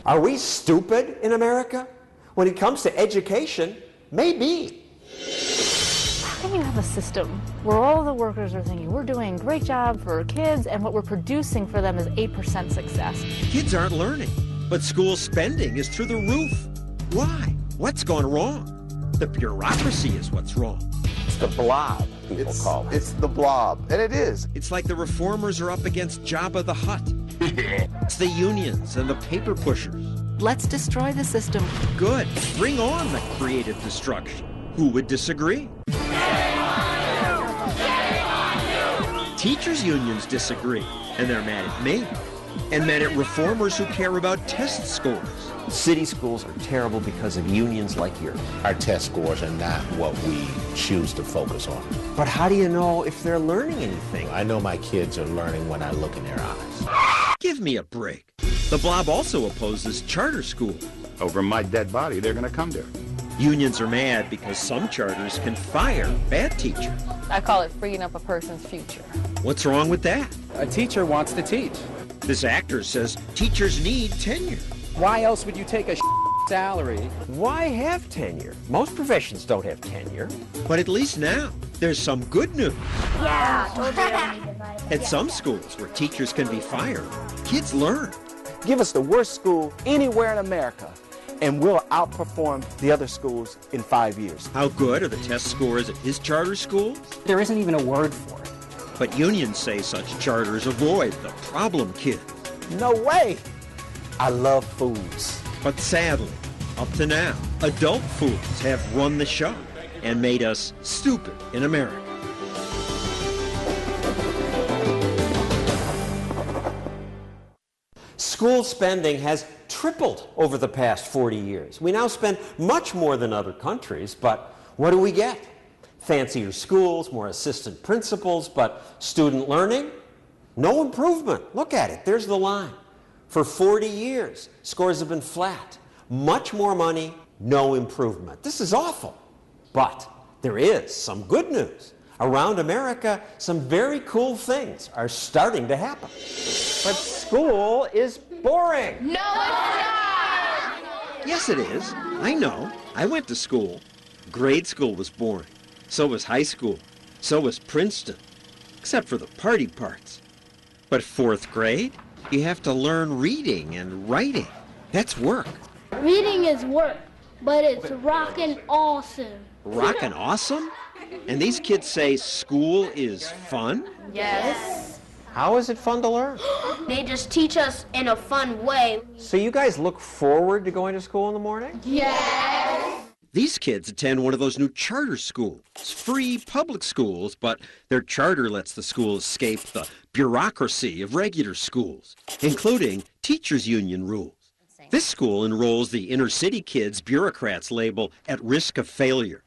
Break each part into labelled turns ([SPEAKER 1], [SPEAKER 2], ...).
[SPEAKER 1] Are we stupid in America? When it comes to education, maybe.
[SPEAKER 2] How can you have a system where all the workers are thinking we're doing a great job for our kids and what we're producing for them is 8% success?
[SPEAKER 3] Kids aren't learning, but school spending is through the roof. Why? What's gone wrong? The bureaucracy is what's wrong.
[SPEAKER 1] It's the blob, people call it.
[SPEAKER 4] It's the blob, and it is.
[SPEAKER 3] It's like the reformers are up against Jabba the Hutt. It's the unions and the paper pushers.
[SPEAKER 2] Let's destroy the system.
[SPEAKER 3] Good. Bring on the creative destruction. Who would disagree? Teachers' unions disagree, and they're mad at me, and mad at reformers who care about test scores.
[SPEAKER 1] City schools are terrible because of unions like yours.
[SPEAKER 5] Our test scores are not what we choose to focus on.
[SPEAKER 1] But how do you know if they're learning anything?
[SPEAKER 5] I know my kids are learning when I look in their eyes.
[SPEAKER 3] Give me a break. The blob also opposes charter schools.
[SPEAKER 6] Over my dead body, they're going to come there.
[SPEAKER 3] Unions are mad because some charters can fire bad teachers.
[SPEAKER 7] I call it freeing up a person's future.
[SPEAKER 3] What's wrong with that?
[SPEAKER 8] A teacher wants to teach.
[SPEAKER 3] This actor says teachers need tenure.
[SPEAKER 8] Why else would you take a salary?
[SPEAKER 1] Why have tenure? Most professions don't have tenure.
[SPEAKER 3] But at least now, there's some good news.
[SPEAKER 9] Yeah, told you I don't need to.
[SPEAKER 3] At some schools where teachers can be fired, kids learn.
[SPEAKER 10] Give us the worst school anywhere in America, and we'll outperform the other schools in 5 years.
[SPEAKER 3] How good are the test scores at his charter schools?
[SPEAKER 8] There isn't even a word for it.
[SPEAKER 3] But unions say such charters avoid the problem kids.
[SPEAKER 10] No way! I love foods.
[SPEAKER 3] But sadly, up to now, adult foods have run the show and made us stupid in America.
[SPEAKER 1] School spending has tripled over the past 40 years. We now spend much more than other countries, but what do we get? Fancier schools, more assistant principals, but student learning? No improvement. Look at it. There's the line. For 40 years, scores have been flat. Much more money, no improvement. This is awful. But there is some good news. Around America, some very cool things are starting to happen. But school is boring.
[SPEAKER 7] No, it's not!
[SPEAKER 3] Yes, it is. I know. I went to school. Grade school was boring. So was high school. So was Princeton. Except for the party parts. But fourth grade? You have to learn reading and writing. That's work.
[SPEAKER 9] Reading is work, but it's rockin' awesome.
[SPEAKER 3] Rockin' awesome? And these kids say school is fun?
[SPEAKER 7] Yes.
[SPEAKER 1] How is it fun to learn?
[SPEAKER 9] They just teach us in a fun way.
[SPEAKER 1] So you guys look forward to going to school in the morning?
[SPEAKER 9] Yes.
[SPEAKER 3] These kids attend one of those new charter schools, free public schools, but their charter lets the school escape the bureaucracy of regular schools, including teachers' union rules. This school enrolls the inner city kids bureaucrats label at risk of failure.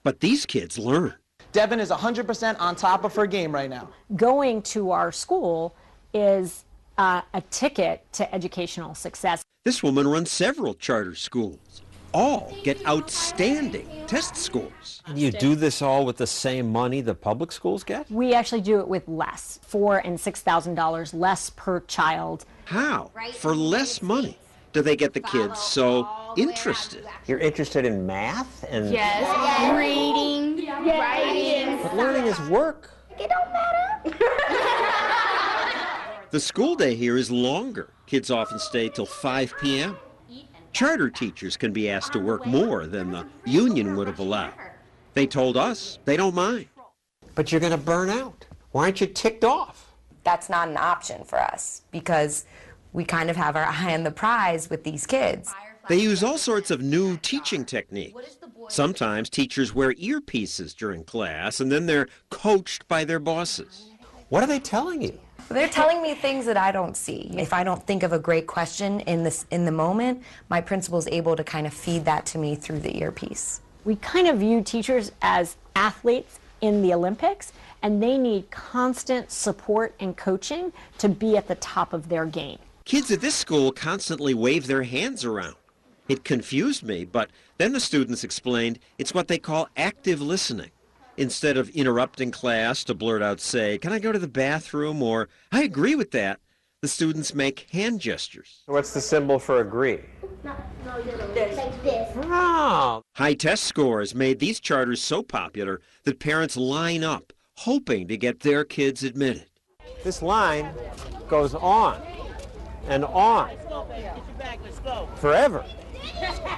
[SPEAKER 3] But these kids learn.
[SPEAKER 10] Devin is 100% on top of her game right now.
[SPEAKER 11] Going to our school is a ticket to educational success.
[SPEAKER 3] This woman runs several charter schools. All get outstanding test scores.
[SPEAKER 1] You do this all with the same money the public schools get?
[SPEAKER 11] We actually do it with less, $4,000 and $6,000 less per child.
[SPEAKER 3] How? For less money do they get the kids so interested?
[SPEAKER 1] You're interested in math and
[SPEAKER 7] Yes. Reading, writing.
[SPEAKER 1] But learning is work.
[SPEAKER 9] It don't matter.
[SPEAKER 3] The school day here is longer. Kids often stay till 5 p.m. Charter teachers can be asked to work more than the union would have allowed. They told us they don't mind.
[SPEAKER 1] But you're going to burn out. Why aren't you ticked off?
[SPEAKER 12] That's not an option for us because we kind of have our eye on the prize with these kids.
[SPEAKER 3] They use all sorts of new teaching techniques. Sometimes teachers wear earpieces during class and then they're coached by their bosses.
[SPEAKER 1] What are they telling you?
[SPEAKER 12] They're telling me things that I don't see. If I don't think of a great question in the moment, my principal's able to kind of feed that to me through the earpiece.
[SPEAKER 11] We kind of view teachers as athletes in the Olympics, and they need constant support and coaching to be at the top of their game.
[SPEAKER 3] Kids at this school constantly wave their hands around. It confused me, but then the students explained it's what they call active listening. Instead of interrupting class to blurt out, say, "Can I go to the bathroom?" or "I agree with that," the students make hand gestures.
[SPEAKER 1] What's the symbol for agree?
[SPEAKER 9] Like this.
[SPEAKER 1] Oh.
[SPEAKER 3] High test scores made these charters so popular that parents line up, hoping to get their kids admitted.
[SPEAKER 1] This line goes on and on forever.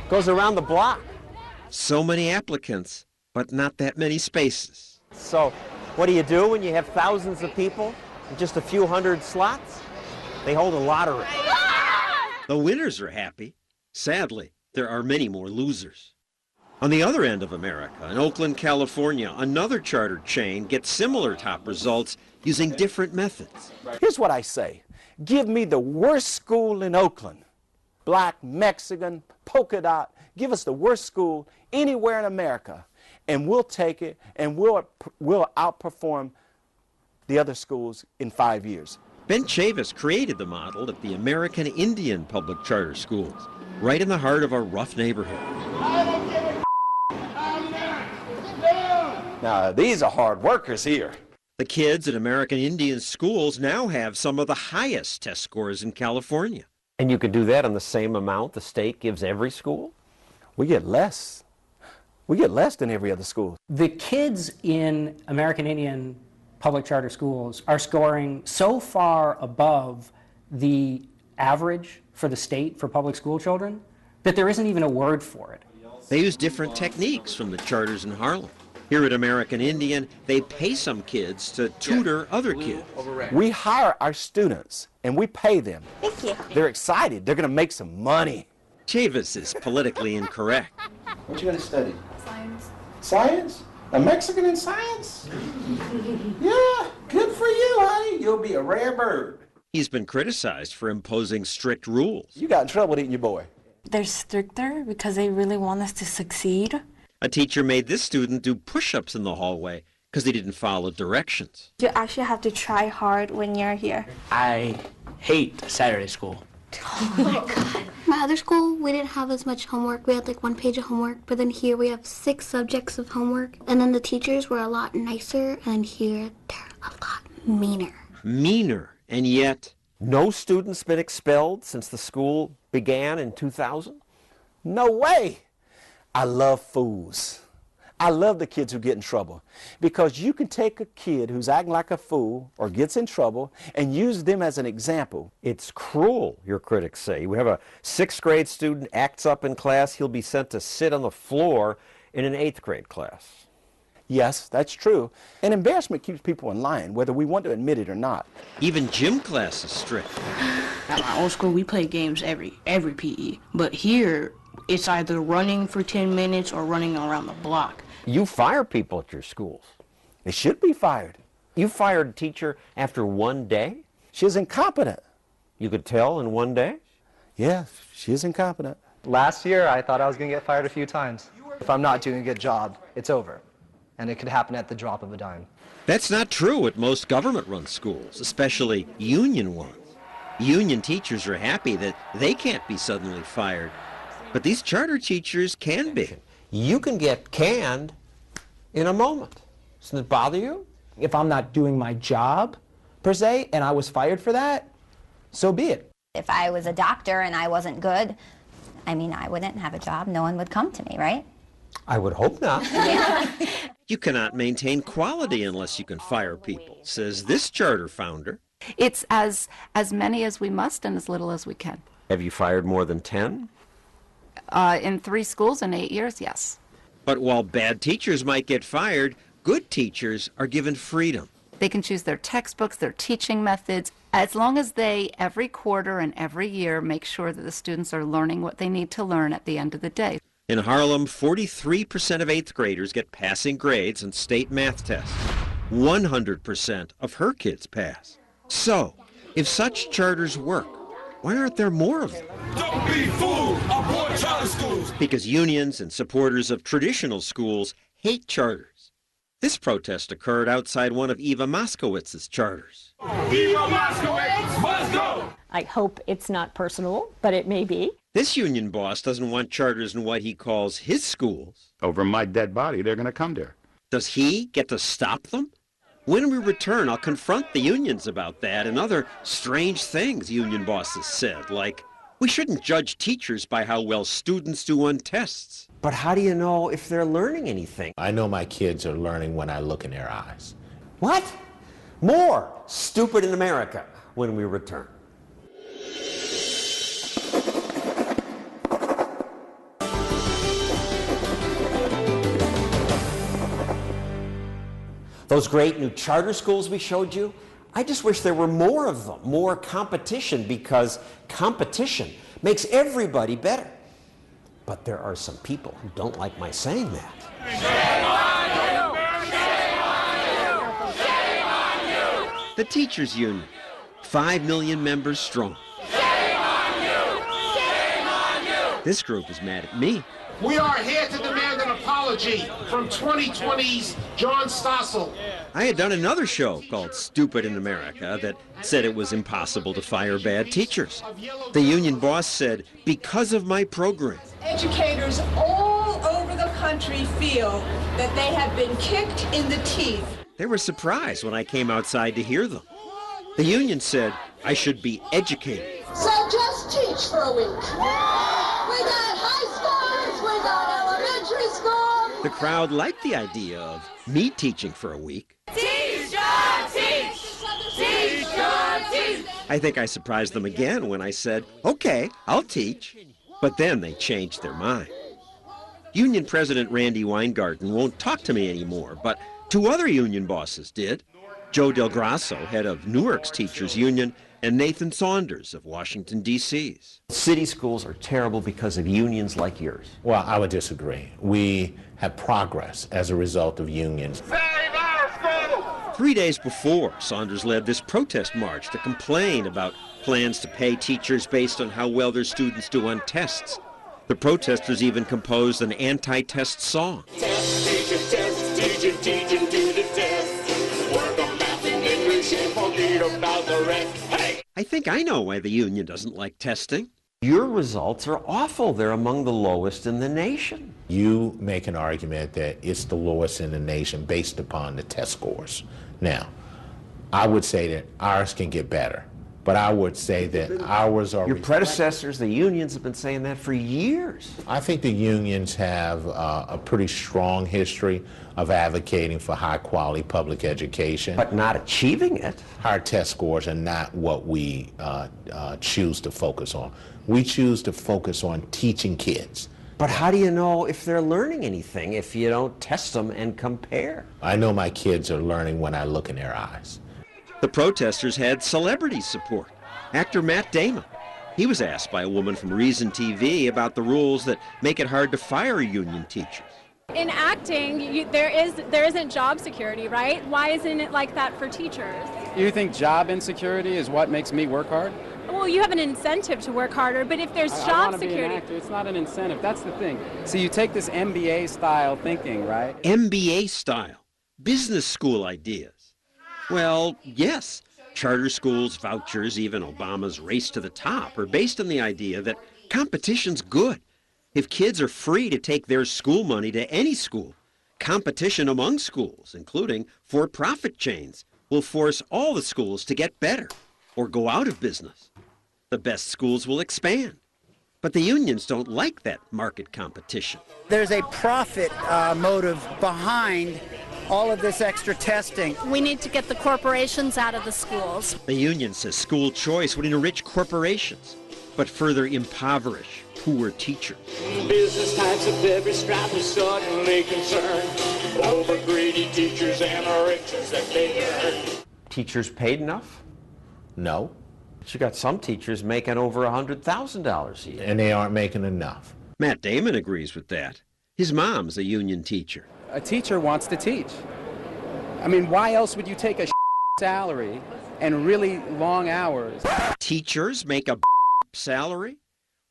[SPEAKER 1] Goes around the block.
[SPEAKER 3] So many applicants, but not that many spaces.
[SPEAKER 1] So what do you do when you have thousands of people and just a few hundred slots? They hold a lottery.
[SPEAKER 3] The winners are happy. Sadly, there are many more losers. On the other end of America, in Oakland, California, another charter chain gets similar top results using different methods.
[SPEAKER 10] Here's what I say. Give me the worst school in Oakland. Black, Mexican, polka dot. Give us the worst school anywhere in America, and we'll take it, and we'll outperform the other schools in 5 years.
[SPEAKER 3] Ben Chavis created the model at the American Indian Public Charter Schools, right in the heart of a rough neighborhood.
[SPEAKER 10] Now, these are hard workers here.
[SPEAKER 3] The kids at American Indian schools now have some of the highest test scores in California.
[SPEAKER 1] And you could do that on the same amount the state gives every school?
[SPEAKER 10] We get less. We get less than every other school.
[SPEAKER 8] The kids in American Indian public charter schools are scoring so far above the average for the state for public school children that there isn't even a word for it.
[SPEAKER 3] They use different techniques from the charters in Harlem. Here at American Indian, they pay some kids to tutor other kids.
[SPEAKER 10] We hire our students and we pay them.
[SPEAKER 9] Thank you.
[SPEAKER 10] They're excited. They're going to make some money.
[SPEAKER 3] Chavis is politically incorrect.
[SPEAKER 4] What you going to study? Science. Science? A Mexican in science? Yeah, good for you, honey. You'll be a rare bird.
[SPEAKER 3] He's been criticized for imposing strict rules.
[SPEAKER 10] You got in trouble, didn't you, boy?
[SPEAKER 13] They're stricter because they really want us to succeed.
[SPEAKER 3] A teacher made this student do push-ups in the hallway because he didn't follow directions.
[SPEAKER 13] You actually have to try hard when you're here.
[SPEAKER 14] I hate Saturday school.
[SPEAKER 9] Oh my God. My other school, we didn't have as much homework. We had like 1 page of homework, but then here we have 6 subjects of homework. And then the teachers were a lot nicer, and here they're a lot meaner.
[SPEAKER 3] Meaner, and yet
[SPEAKER 1] no student's been expelled since the school began in 2000?
[SPEAKER 10] No way. I love fools. I love the kids who get in trouble because you can take a kid who's acting like a fool or gets in trouble and use them as an example.
[SPEAKER 1] It's cruel, your critics say. We have a 6th grade student acts up in class, he'll be sent to sit on the floor in an 8th grade class.
[SPEAKER 10] Yes, that's true. And embarrassment keeps people in line, whether we want to admit it or not.
[SPEAKER 3] Even gym class is strict.
[SPEAKER 14] At my old school, we play games every PE. But here, it's either running for 10 minutes or running around the block.
[SPEAKER 1] You fire people at your schools.
[SPEAKER 10] They should be fired.
[SPEAKER 1] You fired a teacher after 1 day?
[SPEAKER 10] She was incompetent.
[SPEAKER 1] You could tell in 1 day?
[SPEAKER 10] Yeah, she is incompetent.
[SPEAKER 15] Last year, I thought I was going to get fired a few times. If I'm not doing a good job, it's over. And it could happen at the drop of a dime.
[SPEAKER 3] That's not true at most government-run schools, especially union ones. Union teachers are happy that they can't be suddenly fired. But these charter teachers can be.
[SPEAKER 1] You can get canned in a moment. Doesn't it bother you?
[SPEAKER 16] If I'm not doing my job, per se, and I was fired for that, so be it.
[SPEAKER 17] If I was a doctor and I wasn't good, I mean, I wouldn't have a job. No one would come to me, right?
[SPEAKER 1] I would hope not.
[SPEAKER 3] You cannot maintain quality unless you can fire people, says this charter founder.
[SPEAKER 18] It's as many as we must and as little as we can.
[SPEAKER 1] Have you fired more than 10?
[SPEAKER 18] In 3 schools in 8 years, yes.
[SPEAKER 3] But while bad teachers might get fired, good teachers are given freedom.
[SPEAKER 18] They can choose their textbooks, their teaching methods, as long as they, every quarter and every year, make sure that the students are learning what they need to learn at the end of the day.
[SPEAKER 3] In Harlem, 43% of 8th graders get passing grades on state math tests. 100% of her kids pass. So, if such charters work, why aren't there more of them?
[SPEAKER 19] Don't be fooled! Abort charter schools!
[SPEAKER 3] Because unions and supporters of traditional schools hate charters. This protest occurred outside one of Eva Moskowitz's charters.
[SPEAKER 19] Eva Moskowitz must go!
[SPEAKER 11] I hope it's not personal, but it may be.
[SPEAKER 3] This union boss doesn't want charters in what he calls his schools.
[SPEAKER 6] Over my dead body, they're going to come there.
[SPEAKER 3] Does he get to stop them? When we return, I'll confront the unions about that and other strange things union bosses said, like, we shouldn't judge teachers by how well students do on tests.
[SPEAKER 1] But how do you know if they're learning anything?
[SPEAKER 5] I know my kids are learning when I look in their eyes.
[SPEAKER 1] What? More Stupid in America when we return. Those great new charter schools we showed you, I just wish there were more of them, more competition, because competition makes everybody better. But there are some people who don't like my saying that.
[SPEAKER 3] The teachers union, 5 million members strong. This group is mad at me.
[SPEAKER 20] We are here to demand an apology from 2020's John Stossel.
[SPEAKER 3] I had done another show called Stupid in America that said it was impossible to fire bad teachers. The union boss said, because of my program.
[SPEAKER 21] Educators all over the country feel that they have been kicked in the teeth.
[SPEAKER 3] They were surprised when I came outside to hear them. The union said I should be educated.
[SPEAKER 21] So just teach for a week. We got high schools, we got elementary school.
[SPEAKER 3] The crowd liked the idea of me teaching for a week.
[SPEAKER 21] Teach, teach, teach, teach.
[SPEAKER 3] I think I surprised them again when I said, okay, I'll teach. But then they changed their mind. Union President Randy Weingarten won't talk to me anymore, but 2 other union bosses did. Joe Del Grasso, head of Newark's Teachers Union, and Nathan Saunders of Washington, D.C.'s.
[SPEAKER 1] City schools are terrible because of unions like yours.
[SPEAKER 5] Well, I would disagree. We have progress as a result of unions.
[SPEAKER 3] 3 days before, Saunders led this protest march to complain about plans to pay teachers based on how well their students do on tests. The protesters even composed an anti-test song.
[SPEAKER 19] Test, teacher, do the test. Work on math and English and forget about the rest. Hey!
[SPEAKER 3] I think I know why the union doesn't like testing.
[SPEAKER 1] Your results are awful. They're among the lowest in the nation.
[SPEAKER 5] You make an argument that it's the lowest in the nation based upon the test scores. Now, I would say that ours can get better, but I would say that ours are...
[SPEAKER 1] Your predecessors, the unions, have been saying that for years.
[SPEAKER 5] I think the unions have a pretty strong history of advocating for high-quality public education.
[SPEAKER 1] But not achieving it.
[SPEAKER 5] Our test scores are not what we choose to focus on. We choose to focus on teaching kids.
[SPEAKER 1] But how do you know if they're learning anything if you don't test them and compare?
[SPEAKER 5] I know my kids are learning when I look in their eyes.
[SPEAKER 3] The protesters had celebrity support. Actor Matt Damon. He was asked by a woman from Reason TV about the rules that make it hard to fire union teachers.
[SPEAKER 22] In acting, there isn't job security, right? Why isn't it like that for teachers?
[SPEAKER 23] You think job insecurity is what makes me work hard?
[SPEAKER 22] Well, you have an incentive to work harder, but if there's
[SPEAKER 23] I
[SPEAKER 22] job
[SPEAKER 23] wanna be an
[SPEAKER 22] security...
[SPEAKER 23] actor. It's not an incentive. That's the thing. So you take this MBA style thinking, right?
[SPEAKER 3] MBA style. Business school ideas. Well, yes. Charter schools, vouchers, even Obama's race to the top are based on the idea that competition's good. If kids are free to take their school money to any school, competition among schools, including for-profit chains, will force all the schools to get better or go out of business. The best schools will expand. But the unions don't like that market competition.
[SPEAKER 24] There's a profit motive behind all of this extra testing.
[SPEAKER 22] We need to get the corporations out of the schools.
[SPEAKER 3] The union says school choice would enrich corporations, but further impoverish poor teachers.
[SPEAKER 19] Business types of every stripe are suddenly concerned over greedy teachers and the riches that they earn.
[SPEAKER 1] Teachers paid enough?
[SPEAKER 5] No.
[SPEAKER 1] But you got some teachers making over $100,000 a year.
[SPEAKER 5] And they aren't making enough.
[SPEAKER 3] Matt Damon agrees with that. His mom's a union teacher.
[SPEAKER 23] A teacher wants to teach. I mean, why else would you take a salary and really long hours?
[SPEAKER 3] Teachers make a salary?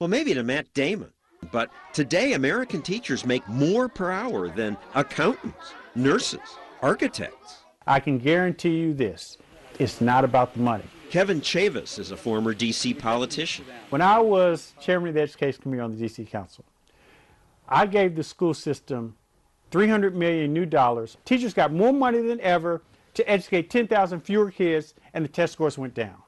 [SPEAKER 3] Well, maybe to Matt Damon. But today, American teachers make more per hour than accountants, nurses, architects.
[SPEAKER 25] I can guarantee you this. It's not about the money.
[SPEAKER 3] Kevin Chavis is a former D.C. politician.
[SPEAKER 25] When I was chairman of the Education Committee on the D.C. Council, I gave the school system $300 million new dollars. Teachers got more money than ever to educate 10,000 fewer kids, and the test scores went down.